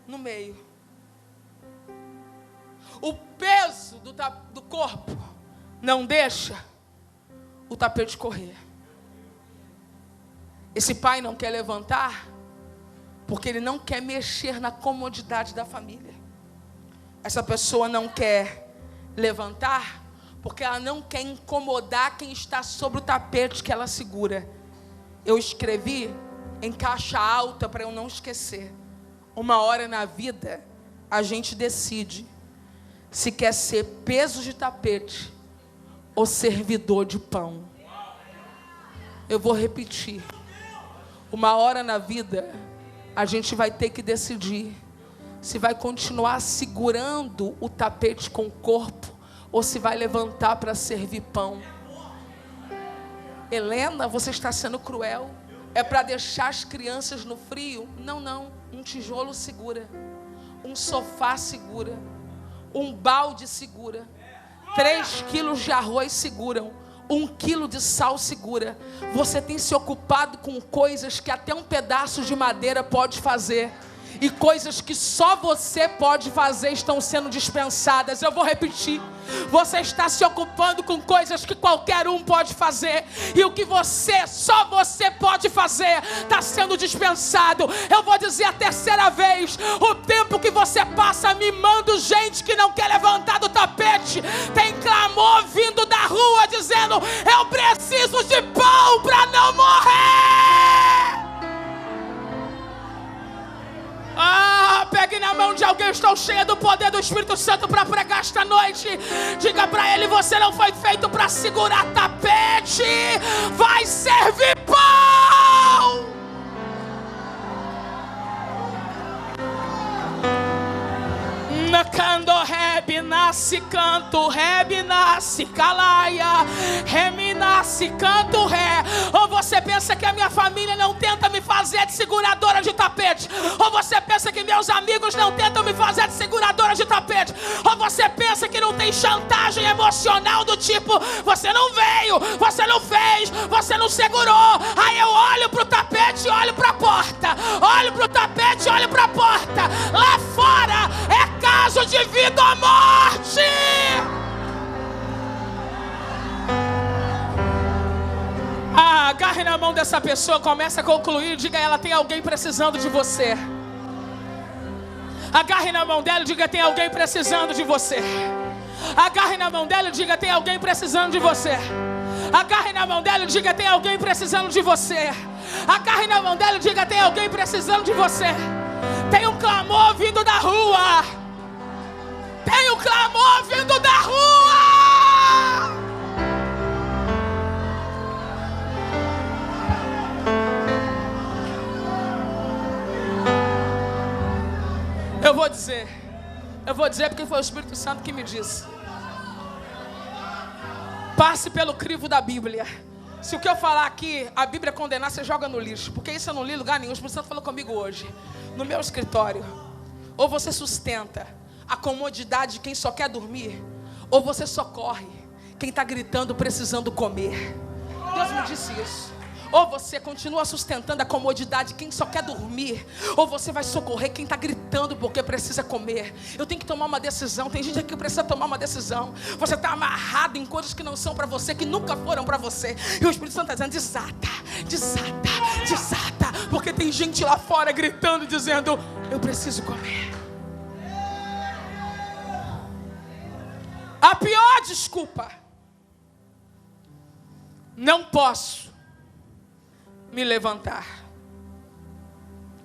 no meio. O peso do corpo não deixa o tapete correr. Esse pai não quer levantar porque ele não quer mexer na comodidade da família. Essa pessoa não quer levantar porque ela não quer incomodar quem está sobre o tapete que ela segura. Eu escrevi em caixa alta para eu não esquecer. Uma hora na vida a gente decide se quer ser peso de tapete ou servidor de pão. Eu vou repetir. Uma hora na vida, a gente vai ter que decidir se vai continuar segurando o tapete com o corpo ou se vai levantar para servir pão. Helena, você está sendo cruel. É para deixar as crianças no frio? Não, não. Um tijolo segura. Um sofá segura. Um balde segura. 3 quilos de arroz seguram. 1 quilo de sal segura. Você tem se ocupado com coisas que até um pedaço de madeira pode fazer. E coisas que só você pode fazer estão sendo dispensadas. Eu vou repetir. Você está se ocupando com coisas que qualquer um pode fazer. E o que só você pode fazer, está sendo dispensado. Eu vou dizer a terceira vez. O tempo que você passa mimando gente que não quer levantar do tapete. Tem clamor vindo da rua dizendo: eu preciso de pão para não morrer. Pegue na mão de alguém, estou cheia do poder do Espírito Santo para pregar esta noite. Diga para ele: você não foi feito para segurar tapete, vai servir pão. Nakando rebe nasce canto, rebe nasce calaia, remi nasce canto ré. Ou você pensa que a minha família não tenta me fazer de seguradora de tapete? Ou você pensa que meus amigos não tentam me fazer de seguradora de tapete? Ou você pensa que não tem chantagem emocional do tipo: você não veio, você não fez, você não segurou? Aí eu olho pro tapete e olho pra porta, olho pro tapete e olho pra porta. Lá fora é caso de vida ou morte. Agarre na mão dessa pessoa, comece a concluir, diga a ela: tem alguém precisando de você. Agarre na mão dela e diga: tem alguém precisando de você. Agarre na mão dela e diga: tem alguém precisando de você. Agarre na mão dela e diga: tem alguém precisando de você. Agarre na mão dela e diga: tem alguém precisando de você. Tem um clamor vindo da rua. Tem um clamor vindo da rua. Eu vou dizer porque foi o Espírito Santo que me disse. Passe pelo crivo da Bíblia. Se o que eu falar aqui, a Bíblia condenar, você joga no lixo. Porque isso eu não li em lugar nenhum. O Espírito Santo falou comigo hoje, no meu escritório. Ou você sustenta a comodidade de quem só quer dormir, ou você socorre quem está gritando precisando comer. Deus me disse isso. Ou você continua sustentando a comodidade de quem só quer dormir, ou você vai socorrer quem está gritando porque precisa comer. Eu tenho que tomar uma decisão. Tem gente aqui que precisa tomar uma decisão. Você está amarrado em coisas que não são para você, que nunca foram para você. E o Espírito Santo está dizendo: desata, desata, desata. Porque tem gente lá fora gritando, dizendo: eu preciso comer. A pior desculpa: não posso me levantar.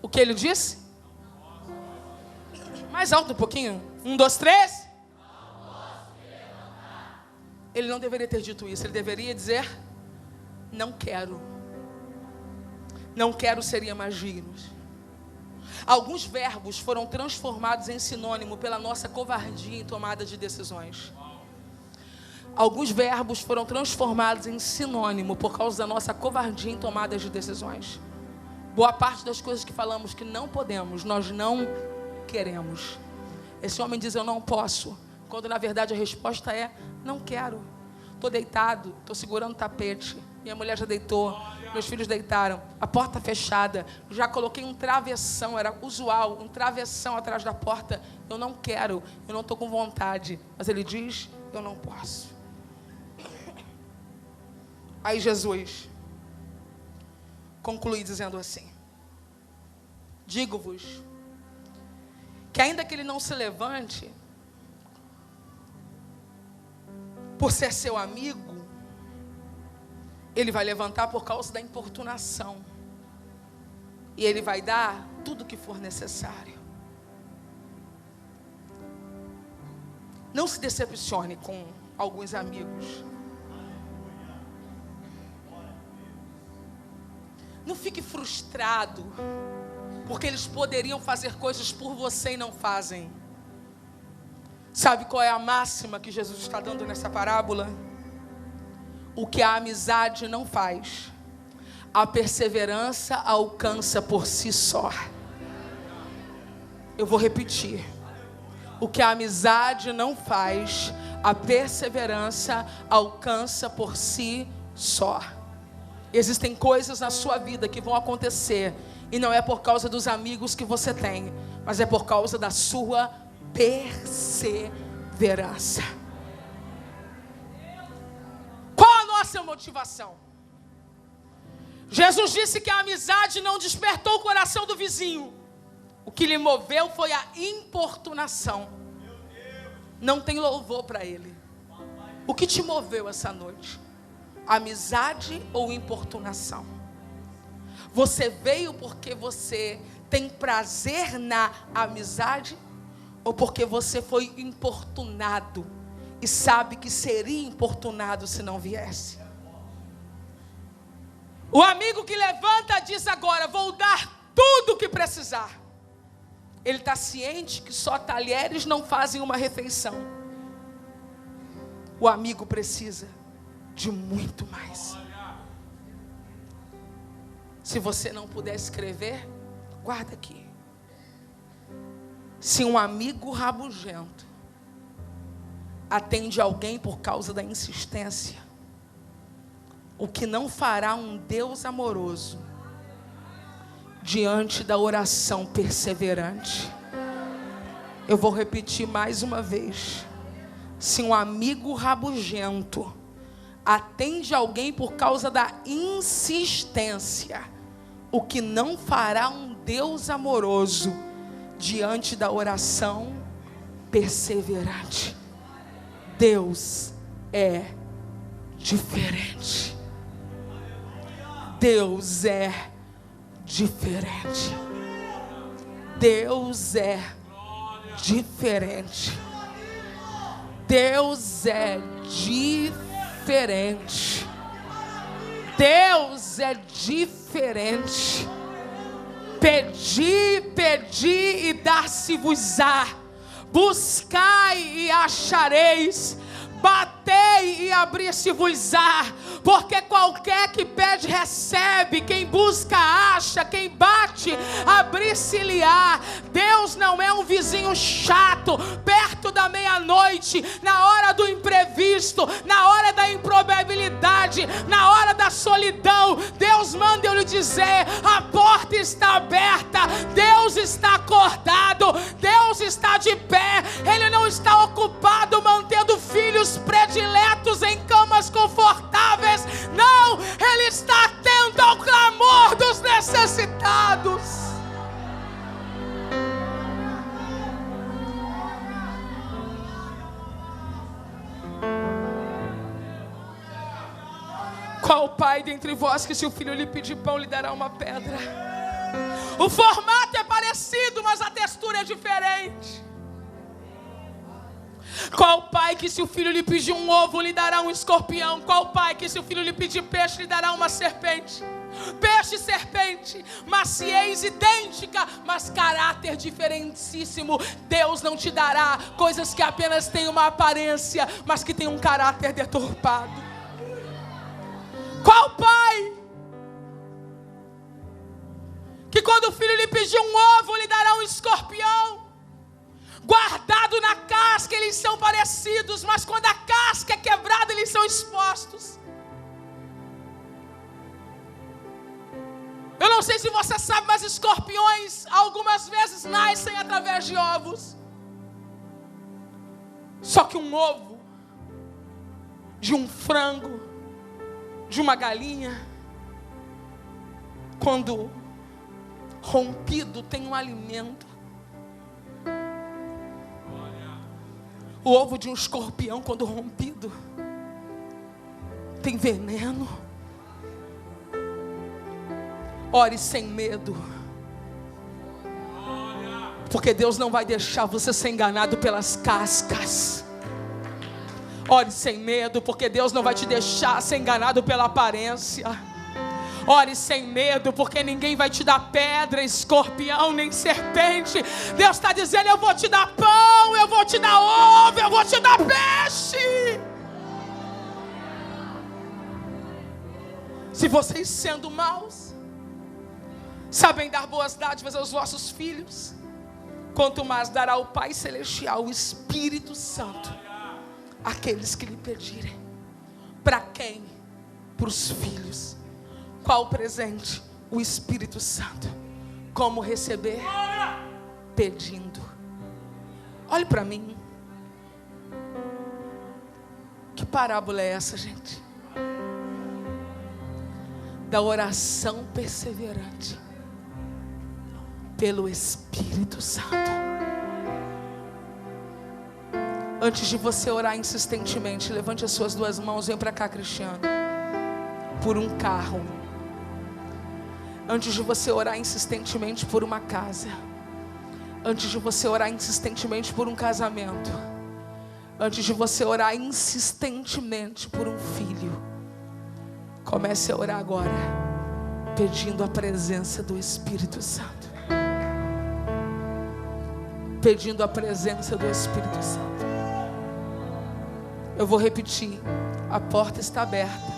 O que ele disse? Mais alto um pouquinho. 1, 2, 3. Ele não deveria ter dito isso. Ele deveria dizer: não quero. Não quero seria mais digno. Alguns verbos foram transformados em sinônimo pela nossa covardia em tomada de decisões. Alguns verbos foram transformados em sinônimo por causa da nossa covardia em tomadas de decisões. Boa parte das coisas que falamos que não podemos, nós não queremos. Esse homem diz: eu não posso, quando na verdade a resposta é: não quero. Estou deitado, estou segurando o tapete, minha mulher já deitou, meus filhos deitaram, a porta fechada, já coloquei um travessão, era usual, um travessão atrás da porta. Eu não quero, eu não estou com vontade. Mas ele diz: eu não posso. Aí Jesus conclui dizendo assim: digo-vos que ainda que ele não se levante por ser seu amigo, ele vai levantar por causa da importunação, e ele vai dar tudo o que for necessário. Não se decepcione com alguns amigos. Não fique frustrado porque eles poderiam fazer coisas por você e não fazem. Sabe qual é a máxima que Jesus está dando nessa parábola? O que a amizade não faz, a perseverança alcança por si só. Eu vou repetir. O que a amizade não faz, a perseverança alcança por si só. Existem coisas na sua vida que vão acontecer, e não é por causa dos amigos que você tem, mas é por causa da sua perseverança. Qual a nossa motivação? Jesus disse que a amizade não despertou o coração do vizinho. O que lhe moveu foi a importunação. Não tem louvor para ele. O que te moveu essa noite? Amizade ou importunação? Você veio porque você tem prazer na amizade, ou porque você foi importunado e sabe que seria importunado se não viesse? O amigo que levanta diz agora: vou dar tudo o que precisar. Ele está ciente que só talheres não fazem uma refeição. O amigo precisa de muito mais. Se você não puder escrever, guarda aqui. Se um amigo rabugento atende alguém por causa da insistência, o que não fará um Deus amoroso diante da oração perseverante? Eu vou repetir mais uma vez. Se um amigo rabugento atende alguém por causa da insistência, o que não fará um Deus amoroso diante da oração perseverante? Deus é diferente. Deus é diferente. Deus é diferente. Deus é diferente. Deus é diferente. Pedi e dar-se-vos-á. Buscai e achareis. Batei e abrir-se-vos-á. Porque qualquer que pede recebe, quem busca acha, quem bate abrir-se-lhe-á. Deus não é um vizinho chato, perto da meia-noite, na hora do imprevisto, na hora da improbabilidade, na hora da solidão. Deus manda eu lhe dizer: a porta está aberta, Deus está acordado, Deus está de pé. Ele não está ocupado mantendo filhos prediletos em camas confortáveis. Não, Ele está atento ao clamor dos necessitados. Qual pai dentre vós que, se o filho lhe pedir pão, lhe dará uma pedra? O formato é parecido, mas a textura é diferente. Qual pai que, se o filho lhe pedir um ovo, lhe dará um escorpião? Qual pai que, se o filho lhe pedir peixe, lhe dará uma serpente? Peixe e serpente, maciez idêntica, mas caráter diferentíssimo. Deus não te dará coisas que apenas têm uma aparência, mas que têm um caráter deturpado. Qual pai que, quando o filho lhe pedir um ovo, lhe dará um escorpião? Guardado na casca, eles são parecidos, mas quando a casca é quebrada, eles são expostos. Eu não sei se você sabe, mas escorpiões algumas vezes nascem através de ovos. Só que um ovo de um frango, de uma galinha, quando rompido, tem um alimento. O ovo de um escorpião, quando rompido, tem veneno. Ore sem medo, porque Deus não vai deixar você ser enganado pelas cascas. Ore sem medo, porque Deus não vai te deixar ser enganado pela aparência. Ore sem medo, porque ninguém vai te dar pedra, escorpião, nem serpente. Deus está dizendo: eu vou te dar pão, eu vou te dar ovo, eu vou te dar peixe. Se vocês, sendo maus, sabem dar boas dádivas aos vossos filhos, quanto mais dará o Pai Celestial, o Espírito Santo, àqueles que lhe pedirem. Para quem? Para os filhos. Qual o presente? O Espírito Santo. Como receber? Pedindo. Olhe para mim. Que parábola é essa, gente? Da oração perseverante pelo Espírito Santo. Antes de você orar insistentemente, levante as suas duas mãos, vem para cá, Cristiano. Por um carro. Antes de você orar insistentemente por uma casa. Antes de você orar insistentemente por um casamento. Antes de você orar insistentemente por um filho, comece a orar agora, pedindo a presença do Espírito Santo. pedindo a presença do Espírito Santo. Eu vou repetir: a porta está aberta.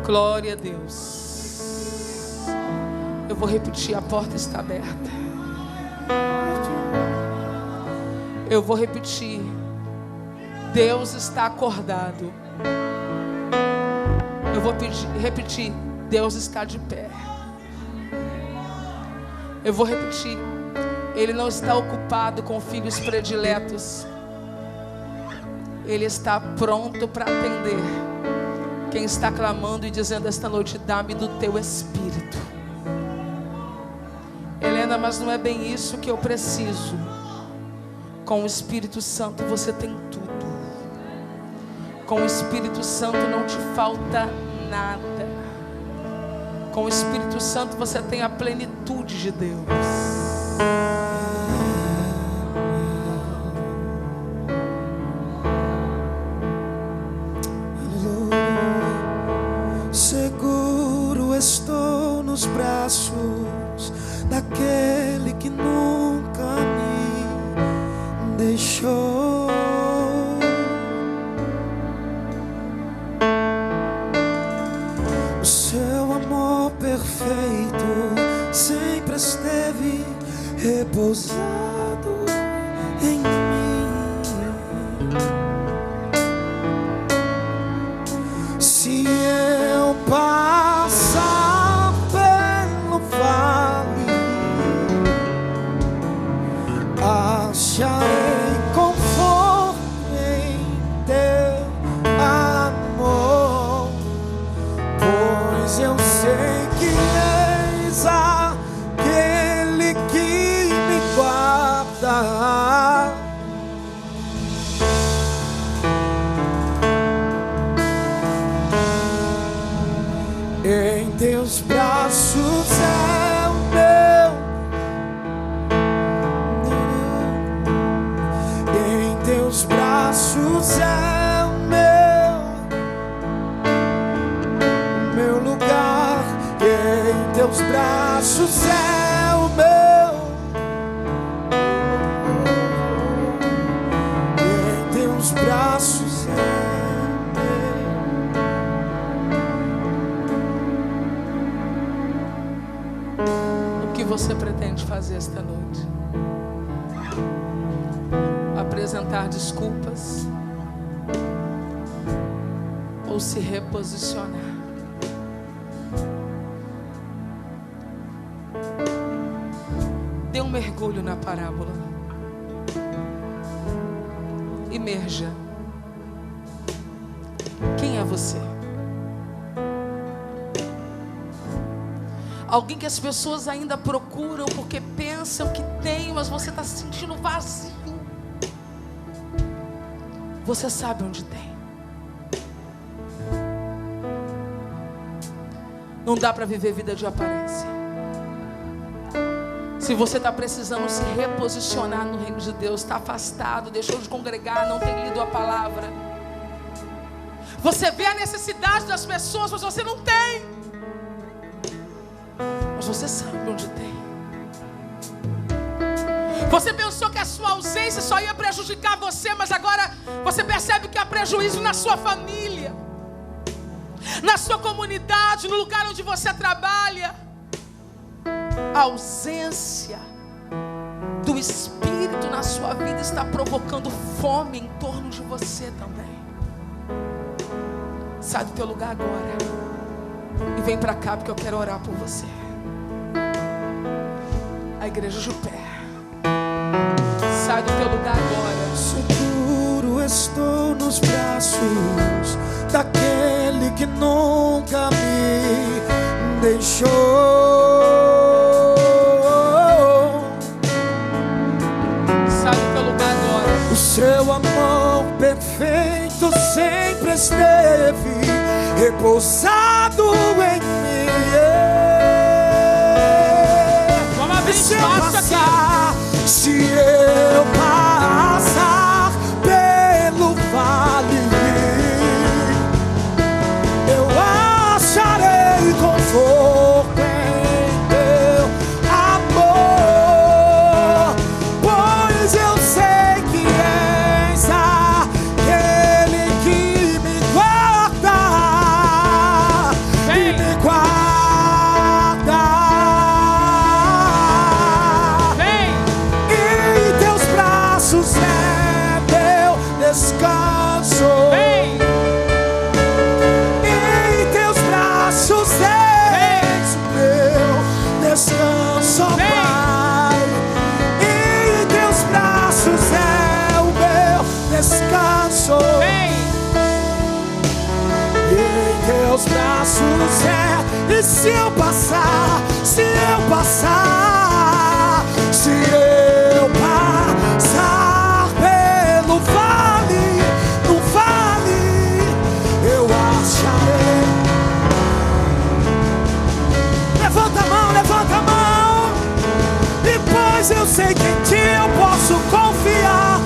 Glória a Deus. Eu vou repetir: a porta está aberta. Eu vou repetir: Deus está acordado. Eu vou repetir: Deus está de pé. Eu vou repetir: Ele não está ocupado com filhos prediletos. Ele está pronto para atender quem está clamando e dizendo esta noite: dá-me do teu Espírito. Helena, mas não é bem isso que eu preciso. Com o Espírito Santo você tem tudo. Com o Espírito Santo não te falta nada. Com o Espírito Santo você tem a plenitude de Deus. Seguro estou nos braços daquele que nunca me deixou. O seu amor perfeito sempre esteve repousado em mim. Se eu passar pelo vale, acharei conforto em teu amor, pois eu sei que és aquele que me guarda. Em teus braços é o meu. Em teus braços é o meu lugar. Em teus braços é o meu. Em teus braços é O que você pretende fazer esta noite? Apresentar desculpas ou se reposicionar? Dê um mergulho na parábola. Imerja. Quem é você? Alguém que as pessoas ainda procuram porque pensam que tem, mas você está se sentindo vazio. Você sabe onde tem. Não dá para viver vida de aparência. Se você está precisando se reposicionar no reino de Deus, está afastado, deixou de congregar, não tem lido a palavra. Você vê a necessidade das pessoas, mas você não tem. Mas você sabe onde tem. Você pensou que a sua ausência só ia prejudicar você, mas agora você percebe que há prejuízo na sua família, na sua comunidade, no lugar onde você trabalha. A ausência do Espírito na sua vida está provocando fome em torno de você também. Sai do teu lugar agora e vem para cá, porque eu quero orar por você. A igreja de pé. Sai do teu lugar agora. seguro estou nos braços daquele que nunca me deixou. Sai do teu lugar agora. O seu amor perfeito sempre esteve repousado em mim. Vamos abrir espaço aqui. Se eu passar pelo vale, eu acharei conforto em teu amor, teus braços é. E se eu passar, se eu passar, se eu passar pelo vale, no vale, eu acharei. Levanta a mão, levanta a mão. E pois eu sei que em ti eu posso confiar,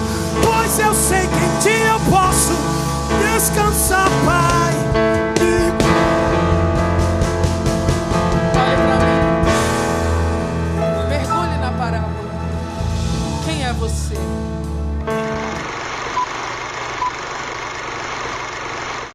pois eu sei que em ti eu posso descansar, Pai.